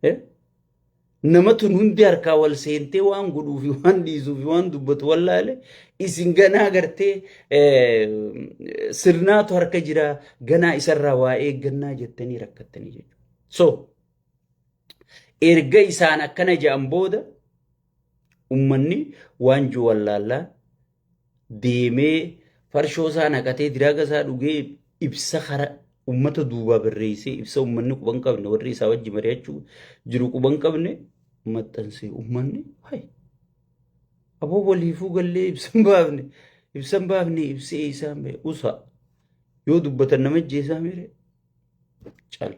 Eh? Nama tun hundi harkaa wal seentee waan godhuu fi waan dhiisuu fi waan dubbatu wallaale isin ganaa gartee sirnaatu harka jira ganaa isarraa waa eeggannaa jettanii rakkattanii jechuudha. So erga isaan akkana jedhan booda ummanni waan jiru wallaallaan deemee farshoo isaa naqatee diraaga isaa dhugee ibsa kara ummata duubaa barreessee ibsa ummanni quban qabne warri isaa wajji mari'achuu jiru quban qabne maxxansee ummanni hay aboo waliifuu gallee ibsan baafne ibsee isaan ba'e usa yoo dubbatan nama jeesaa mere cal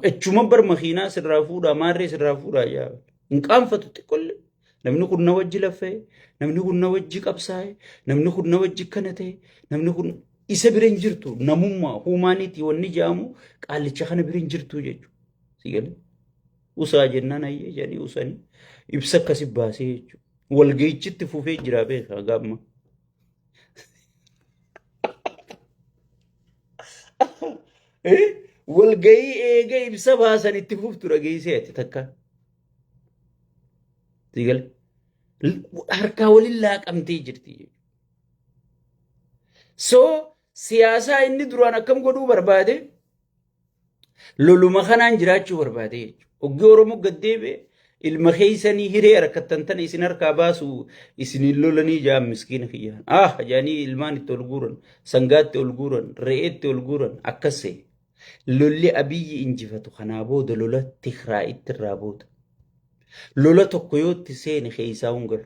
achuma bar makiinaa sirraa fuudhaa maarree sirraa fuudhaa yaa hin qaanfatu xiqqollee namni kun na wajji laffee namni kun na wajji qabsaa'e namni kun na wajji kana ta'e namni kun isa bira hin jirtu namummaa huumaaniitii wanni jedhamu qaalicha kana bira hin jirtu jechuudha. Sigalee usaa jennaan ayyee jedhanii usanii ibsa akkasi baasee jechuudha. Walga'ichitti fufee jira beekaa gaamma. Walga'ii eega ibsa baasan itti fuftu dhageessee ati takka. Sigalee harkaa waliin laaqamtee jirti. So siyaasaa inni duraan akkam godhuu barbaade loluma kanaan jiraachuu barbaade jechuudha. Oggii Oromoo gaddeebe ilma keessanii hiree harkattan tana isin harkaa baasu isiniin lolanii jaan miskiina kiyyaan. Jaanii ilmaan itti ol guuran, sangaatti ol guuran, re'eetti ol guuran akkas ta'e. Lolli abiyyi injifatu kanaa booda lola Tigraay itti irraa booda. Lola tokko yoo itti seene keessaa hungalu.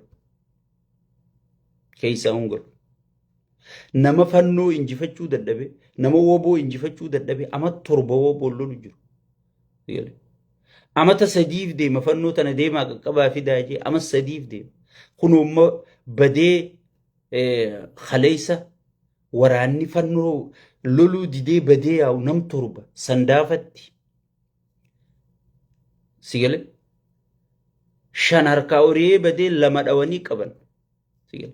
Keessaa hungalu. Nama fannoo injifachuu dadhabe nama woboo injifachuu dadhabe ama torba woboo lolu jiru. Amata sadiif deema fannoo tana deemaa qaqqabaa fidaa jee ama sadiif deema. Kunuumma badee khaleessa waraanni fannoo loluu didee badee yaa'u nam torba sandaafatti. Sigale shan harkaa horee badee lama dhawanii qaban. Sigale.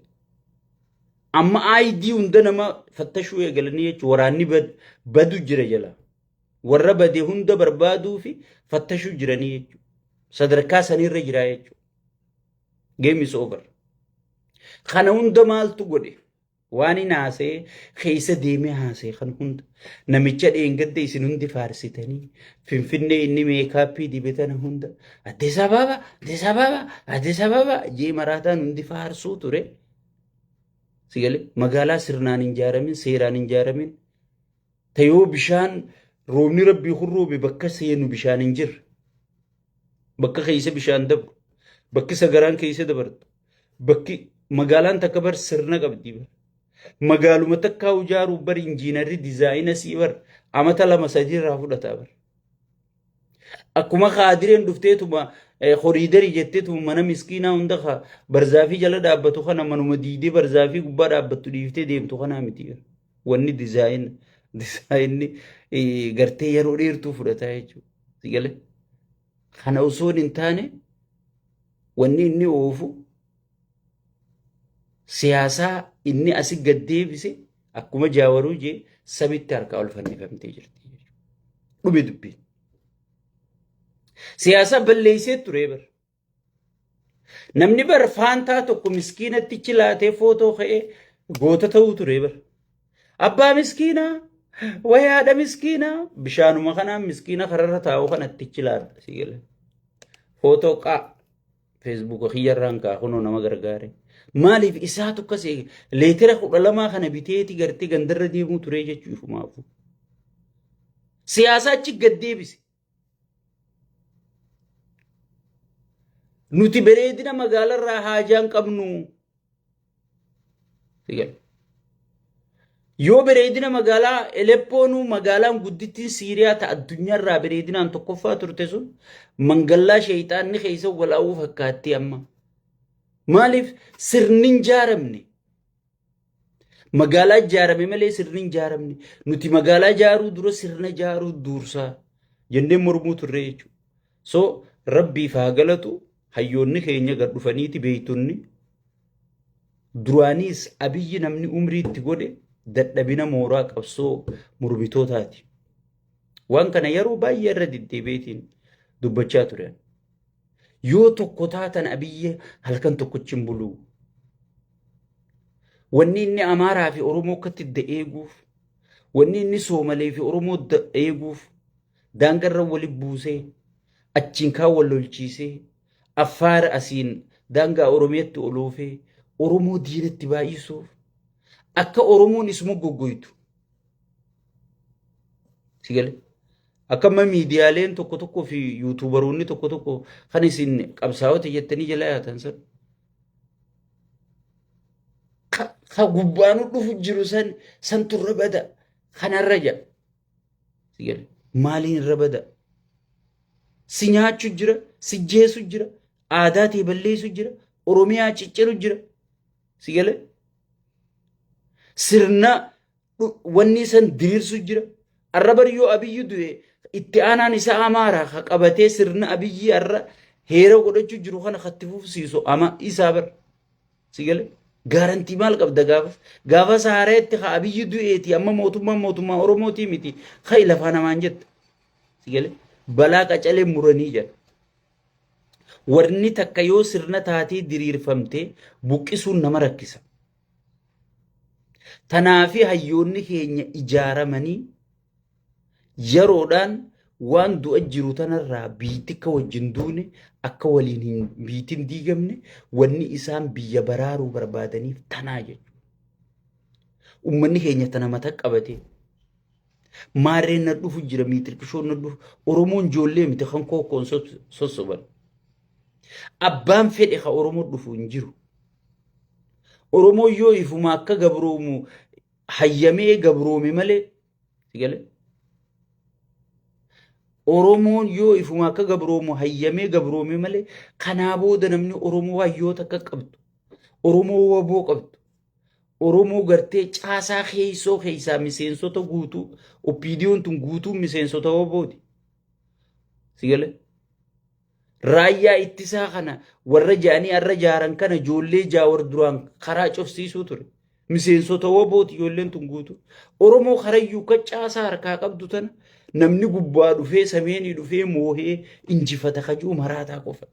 Amma ID hunda nama fattashuu eegalanii jechuun waraanni badu jira jala. Warra badee hunda barbaaduu fi fattashuu jiranii jechuudha. Sadarkaa sanirra jira jechuudha. Game is over. Kana hunda maaltu godhe? Waan hin haasee keessa deemee haasee kan hunda. Namicha dheengadde isin hundi faarsitanii finfinnee inni meekaappii dibatan hunda. Addis Ababa, Addis Ababa, Addis Ababa jee maraataan hundi faarsuu ture. Sigalee magaalaa sirnaan hin ijaaramin seeraan hin ijaaramin ta'uu bishaan roobni rabbii hurroobe bakka seenu bishaan hin jirre bakka keessa bishaan dabru bakki sagaraan keessa dabartu bakki magaalaan takka bar sirna qabdi bar magaaluma takka ijaaruu bar injiinarri dizaayina sii bar amata lama sadii irraa fudhataa bar akkuma khaadireen dhufteetuma horiidarii jetteetuma mana miskiinaa hunda barzaafii jala dhaabbatu kana manuma diidee barzaafii gubbaa dhaabbattu dhiiftee deemtu kanaa miti wanni dizaayinni gartee yeroo dheertuu fudhataa jechuudha. Sigalee kana osoo hin taane wanni inni oofu siyaasaa inni asi gaddeebise akkuma jaawaruu jee sabitti harkaa ol fannifamtee jirti. Dhume dubbiin. Siyaasa balleessee ture bar. Namni bar faantaa tokko miskiinatti chilaatee footoo ka'ee goota ta'uu ture bar. Abbaa miskiinaa, wayaadha miskiinaa, bishaanuma kanaan miskiina kararra taa'uu kanatti chilaata. Sigalee. Footoo qaa feesbuuka kiyyarraan kaa kunoo nama gargaare. Maaliif isaatu akkas leetira 12 kana biteeti gartee gandarra deemuu ture jechuufumaafu. Siyaasa achi gaddeebise. Nuti bareedina magaalarraa haajaan qabnu. Yoo bareedina magaalaa Aleppoonuu magaalaan guddittiin Siiriyaa ta addunyaarraa bareedinaan tokkoffaa turte sun mangallaa sheeyxaanni keessa walaa'uu fakkaatti amma. Maaliif sirni hin ijaaramne? Magaalaa ijaarame malee sirni hin ijaaramne. Nuti magaalaa ijaaruu dura sirna ijaaruu dursaa jennee mormuu turre jechuudha. So rabbiif haa galatu. Hayyoonni keenya gad dhufaniiti beeytonni duraaniis abiyyi namni umrii itti godhe dadhabina mooraa qabsoo mormitootaati. Waan kana yeroo baay'ee irra deddeebiitiin dubbachaa ture. Yoo tokko taatan Abiyyi halkan tokkochi hin bulu. Wanni inni Amaaraa fi Oromoo akkatti eeguuf, wanni inni Soomalee fi Oromoo eeguuf daangarra wali buusee achiin kaan wal lolchiisee Affaar asiin daangaa Oromiyaatti oloofee Oromoo diinatti baay'isuuf akka Oromoon isuma goggoytu. Sigale akkama miidiyaaleen tokko tokko fi yuutuubaroonni tokko tokko kan isin qabsaa'ota jettanii jala yaatan san ka gubbaanu dhufu jiru san turra bada kanarra jira. Sigale maaliin irra bada? Si nyaachuu jira, si jeesuu jira, aadaa tee balleessuu jira, Oromiyaa cicciru jira. Sigale sirna wanni san diriirsuu jira. Arrabar yoo Abiyyi du'e itti aanaan isaa Amaaraa ka qabatee sirna Abiyyi arra heera godhachuu jiru kana katti fufsiisu ama isaa bar. Sigale gaarantii maal qabda gaafa saareetti ka Abiyyi du'eeti amma mootummaa Oromootii miti ka lafaa namaan jetta. Sigale balaa qacalee muranii jedha. Warni takka yoo sirna taatee diriirfamtee buqqisuun nama rakkisa. Tanaafi hayyoonni keenya ijaaramanii yeroodhaan waan du'a jiru tanarraa biitti akka wajjin duune akka waliin hin biitin diigamne wanni isaan biyya baraaruu barbaadaniif tanaa jechuudha. Uummanni keenya tana mata qabate maarreen na dhufu jira miitirqishoon na dhufu Oromoon ijoollee miti kan kookkoon sossoban. Abbaan fedhe ka Oromoo dhufu hin jiru. Oromoo yoo ifuma akka gabroomu hayyamee gabroome malee sigale. Oromoon yoo ifuma akka gabroomu hayyamee gabroome malee kanaa booda namni Oromoo hayyoota akka qabdu, Oromoo waboo qabdu, Oromoo gartee caasaa keessaa miseensota guutuu, oppiidiyoon tun guutuu miseensota wabooti. Sigale. Raayyaa ittisaa kana warra jaanii arra jaaran kana ijoollee jaawar duraan karaa cofsiisuu ture. Miseensota wabooti ijoolleen tun guutuu. Oromoo karayyuu ka caasaa harkaa qabdu tana namni gubbaa dhufee sameenii dhufee moohee injifata kajuu maraataa qofa.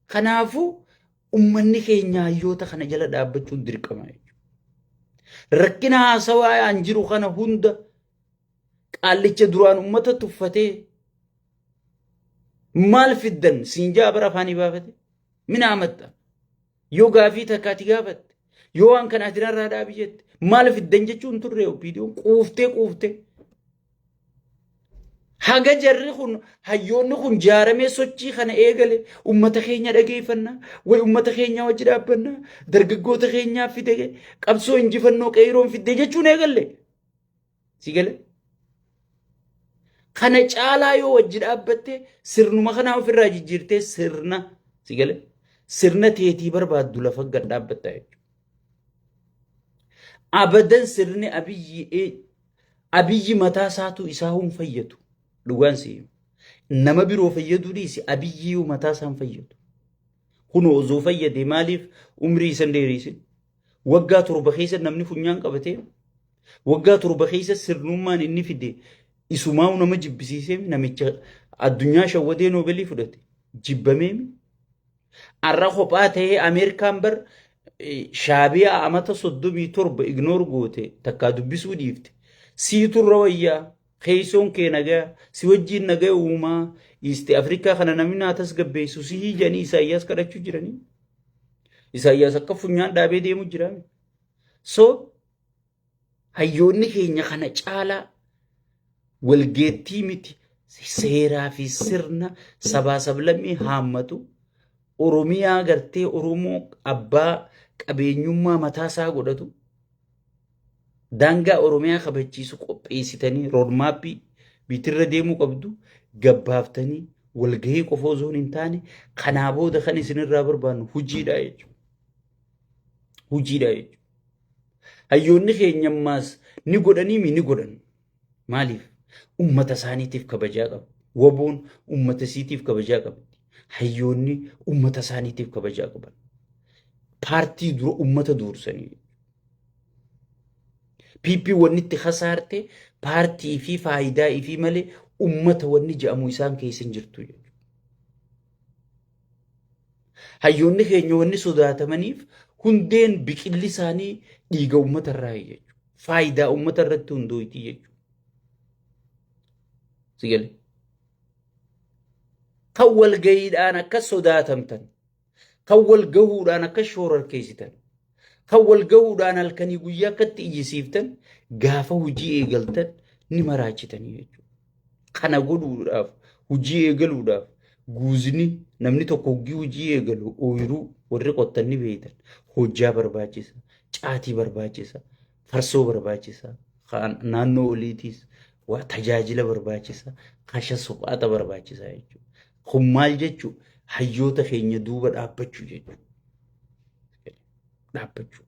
Kanaafuu ummanni keenya hayyoota kana jala dhaabbachuun dirqama. Rakkina haasawaa an jiru kana hunda qaallicha duraan ummata tuffatee maal fiddan siinjaa bara afaanii baafate mina amatta yoo gaafii takkaati gaafatte yoo waan kana atirarraa dhaabi jette maal fiddan jechuun turre oppiidiyoon quuftee haga jarri kun hayyoonni kun jaaramee sochii kana eegale ummata keenya dhageeffannaa way ummata keenya wajji dhaabbannaa dargaggoota keenyaa fide qabsoo injifannoo qeeroon fide jechuun eegalle sigale kana caalaa yoo wajji dhaabbatte sirnuma kana ofirraa jijjiirtee sirna sigale sirna teetii barbaaddu lafa gad dhaabbatta jechuudha. Abadan sirni Abiyyi mataa isaatu isaa hun fayyadu. Dhugaan si'u nama biroo fayyaduu dhiisi Abiyyi mataa isaan fayyadu. Kun osoo fayyade maaliif umrii isan dheerisin? Waggaa 7 keessa namni funyaan qabatee waggaa 7 keessa sirnummaan inni fide isumaa nama jibbisiisee namicha addunyaa shawwadee noobeelii fudhate jibbamee arra kophaa ta'ee Ameerikaan bar shaabiyaa amata 37 ignoor goote takkaa dubbisuu dhiifte siiturra wayyaa keessoon kee nagaa si wajjiin nagaa uumaa East Afrikaa kana namni naatas gabbeessu si hijanii Isaayyaas kadhachuu jiranii. Isaayyaas akka funyaan dhaabee deemu jira. So hayyoonni keenya kana caalaa walgeettii miti seeraa fi sirna sabaa sablammii haammatu Oromiyaa gartee Oromoo abbaa qabeenyummaa mataa isaa godhatu daangaa Oromiyaa kabachiisu qopheessitanii roodmaappii bitirra deemuu qabdu gabbaaftanii walgahii qofa osoo hin taane kanaa booda kan isinirraa barbaannu hojiidha jechuudha. Hojiidha jechuudha. Hayyoonni keenyammaas ni godhanii ni godhan. Maaliif? Ummata isaaniitiif kabajaa qabu. Waboon ummata isiitiif kabajaa qabdi. Hayyoonni ummata isaaniitiif kabajaa qaban. Paartii dura ummata duursanii. PP wanni itti khasaarte paartii fi faayidaa fi malee ummata wanni jedhamu isaan keessa hin jirtu jechuudha. Hayyoonni keenya wanni sodaatamaniif hundeen biqilli isaanii dhiiga ummata irraa jechuudha. Faayidaa ummata irratti hundooyti jechuudha. Sigalee. Kan wal gahiidhaan akkas sodaatamtan, kan wal gahuudhaan akkas shoorarkeessitan, kan wal gahuudhaan halkanii guyyaa akkatti iyyisiiftan gaafa hojii eegaltan ni maraachitanii jechuudha. Kana godhuudhaaf hojii eegaluudhaaf guuzni namni tokko hojii eegalu ooyiruu warri qottan ni beektan hojjaa barbaachisa, caatii barbaachisa, farsoo barbaachisa, naannoo oliitiis waa tajaajila barbaachisa, kasha suphaata barbaachisa jechuudha. Kun maal jechuudha? Hayyoota keenya duuba dhaabbachuu jechuudha. Dhaabbachuu.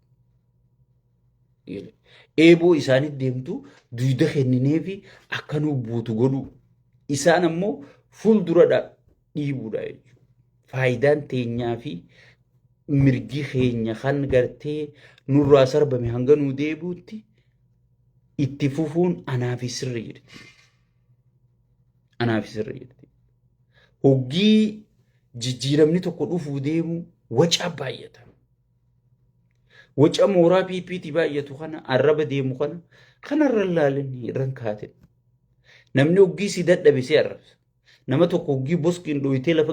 Eeboo isaaniif deemtu duyda kenninee fi akka nu buutu godhu. Isaan ammoo fuuldura dhiibuudha jechuudha. Faayidaan teenyaa fi mirgi keenya kan gartee nurraa sarbame hanga nu deebuutti itti fufuun anaaf sirri jirti. Anaaf sirri jirti. Hoggii jijjiiramni tokko dhufuu deemu waca baay'ata. Waca mooraa PPT baay'atu kana arraba deemu kana kanarra ilaalanii irraan kaate. Namni hoggii si dadhabisee arrabsa. Nama tokko hoggii boskiin dhoyitee lafa